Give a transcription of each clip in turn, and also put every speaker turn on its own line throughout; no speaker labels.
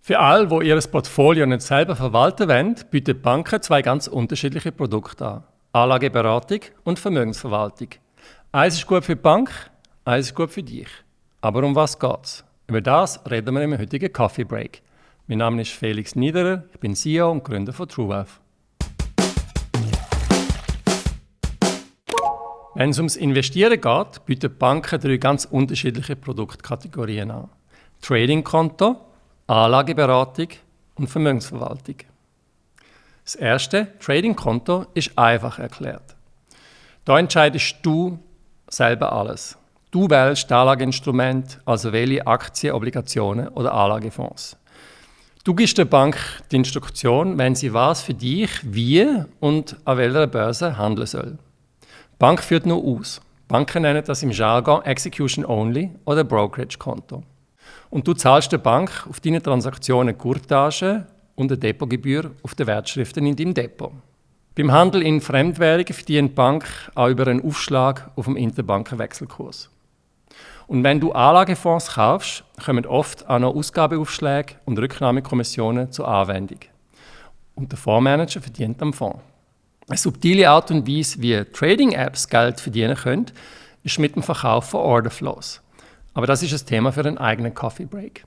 Für alle, die ihr Portfolio nicht selber verwalten wollen, bieten Banken zwei ganz unterschiedliche Produkte an. Anlageberatung und Vermögensverwaltung. Eins ist gut für die Bank, eins ist gut für dich. Aber um was geht's? Über das reden wir im heutigen Coffee Break. Mein Name ist Felix Niederer, ich bin CEO und Gründer von TrueWealth. Wenn es ums Investieren geht, bieten Banken drei ganz unterschiedliche Produktkategorien an. Tradingkonto, Anlageberatung und Vermögensverwaltung. Das erste, Tradingkonto, ist einfach erklärt. Da entscheidest du selber alles. Du wählst das Anlageinstrument, also welche Aktien, Obligationen oder Anlagefonds. Du gibst der Bank die Instruktion, wenn sie was für dich, wie und an welcher Börse handeln soll. Die Bank führt nur aus. Banken nennen das im Jargon Execution Only oder Brokerage-Konto. Und du zahlst der Bank auf deine Transaktionen Courtage und eine Depotgebühr auf die Wertschriften in deinem Depot. Beim Handel in Fremdwährungen verdient die Bank auch über einen Aufschlag auf dem Interbankenwechselkurs. Und wenn du Anlagefonds kaufst, kommen oft auch noch Ausgabeaufschläge und Rücknahmekommissionen zur Anwendung. Und der Fondsmanager verdient am Fonds. Eine subtile Art und Weise, wie Trading-Apps Geld verdienen können, ist mit dem Verkauf von Orderflows. Aber das ist ein Thema für einen eigenen Coffee Break.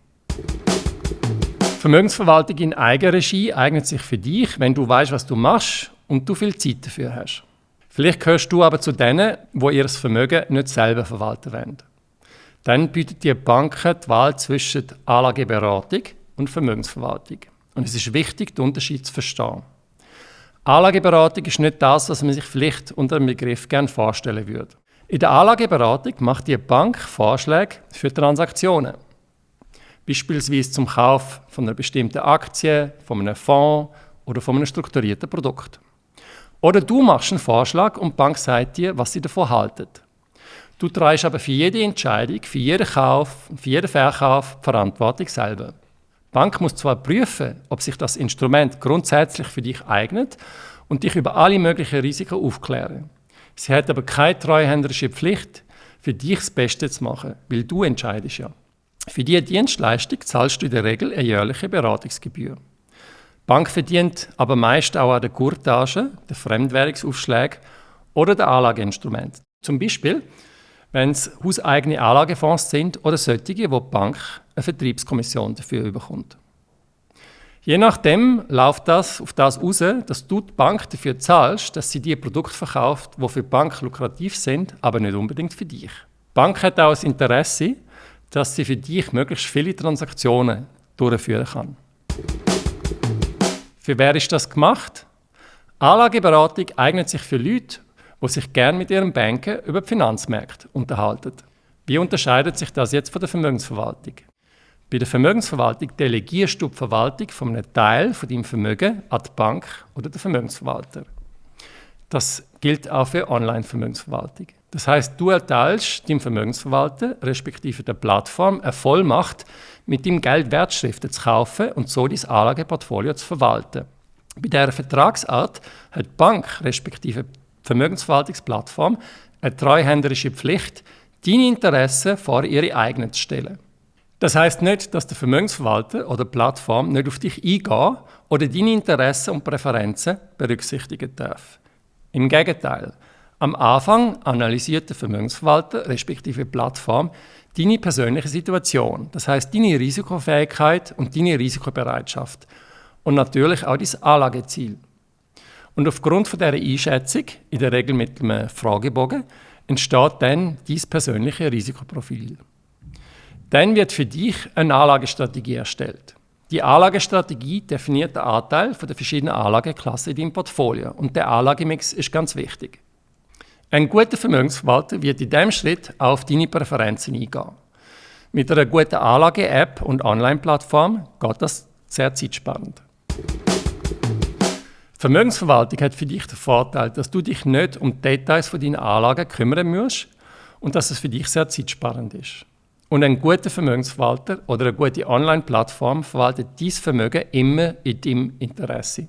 Vermögensverwaltung in Eigenregie eignet sich für dich, wenn du weißt, was du machst und du viel Zeit dafür hast. Vielleicht gehörst du aber zu denen, die ihr Vermögen nicht selber verwalten wollen. Dann bietet die Banken die Wahl zwischen Anlageberatung und Vermögensverwaltung. Und es ist wichtig, den Unterschied zu verstehen. Anlageberatung ist nicht das, was man sich vielleicht unter dem Begriff gerne vorstellen würde. In der Anlageberatung macht die Bank Vorschläge für Transaktionen. Beispielsweise zum Kauf von einer bestimmten Aktie, von einem Fonds oder von einem strukturierten Produkt. Oder du machst einen Vorschlag und die Bank sagt dir, was sie davon haltet. Du trägst aber für jede Entscheidung, für jeden Kauf und für jeden Verkauf die Verantwortung selber. Die Bank muss zwar prüfen, ob sich das Instrument grundsätzlich für dich eignet und dich über alle möglichen Risiken aufklären. Sie hat aber keine treuhänderische Pflicht, für dich das Beste zu machen, weil du entscheidest ja. Für diese Dienstleistung zahlst du in der Regel eine jährliche Beratungsgebühr. Die Bank verdient aber meist auch an der Courtage, den Fremdwährungsaufschlägen oder den Anlageinstrumenten. Zum Beispiel, wenn es hauseigene Anlagefonds sind oder solche, wo die Bank eine Vertriebskommission dafür bekommt. Je nachdem läuft das auf das raus, dass du die Bank dafür zahlst, dass sie die Produkte verkauft, die für die Bank lukrativ sind, aber nicht unbedingt für dich. Die Bank hat auch das Interesse, dass sie für dich möglichst viele Transaktionen durchführen kann. Für wer ist das gemacht? Anlageberatung eignet sich für Leute, die sich gerne mit ihrem Banker über die Finanzmärkte unterhalten. Wie unterscheidet sich das jetzt von der Vermögensverwaltung? Bei der Vermögensverwaltung delegierst du die Verwaltung von einem Teil von deinem Vermögen an die Bank oder den Vermögensverwalter. Das gilt auch für Online-Vermögensverwaltung. Das heisst, du erteilst dem Vermögensverwalter, respektive der Plattform, eine Vollmacht, mit dem Geld Wertschriften zu kaufen und so dein Anlageportfolio zu verwalten. Bei dieser Vertragsart hat die Bank, respektive die Vermögensverwaltungsplattform, eine treuhänderische Pflicht, deine Interessen vor ihre eigenen zu stellen. Das heisst nicht, dass der Vermögensverwalter oder die Plattform nicht auf dich eingehen oder deine Interessen und Präferenzen berücksichtigen darf. Im Gegenteil. Am Anfang analysiert der Vermögensverwalter, respektive die Plattform, deine persönliche Situation. Das heisst, deine Risikofähigkeit und deine Risikobereitschaft. Und natürlich auch dein Anlageziel. Und aufgrund von dieser Einschätzung, in der Regel mit einem Fragebogen, entsteht dann dein persönliches Risikoprofil. Dann wird für dich eine Anlagestrategie erstellt. Die Anlagestrategie definiert den Anteil der verschiedenen Anlageklassen in deinem Portfolio. Und der Anlagemix ist ganz wichtig. Ein guter Vermögensverwalter wird in diesem Schritt auch auf deine Präferenzen eingehen. Mit einer guten Anlage-App und Online-Plattform geht das sehr zeitsparend. Vermögensverwaltung hat für dich den Vorteil, dass du dich nicht um die Details von deinen Anlagen kümmern musst und dass es für dich sehr zeitsparend ist. Und ein guter Vermögensverwalter oder eine gute Online-Plattform verwaltet dein Vermögen immer in deinem Interesse.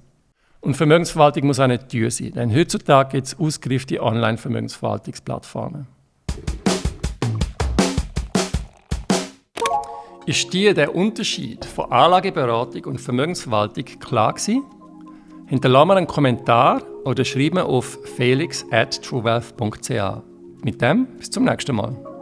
Und Vermögensverwaltung muss auch nicht teuer sein, denn heutzutage gibt es ausgereifte Online-Vermögensverwaltungsplattformen. Ist dir der Unterschied von Anlageberatung und Vermögensverwaltung klar gewesen? Hinterlasse mir einen Kommentar oder schreibe mir auf felix@truewealth.ch. Mit dem bis zum nächsten Mal.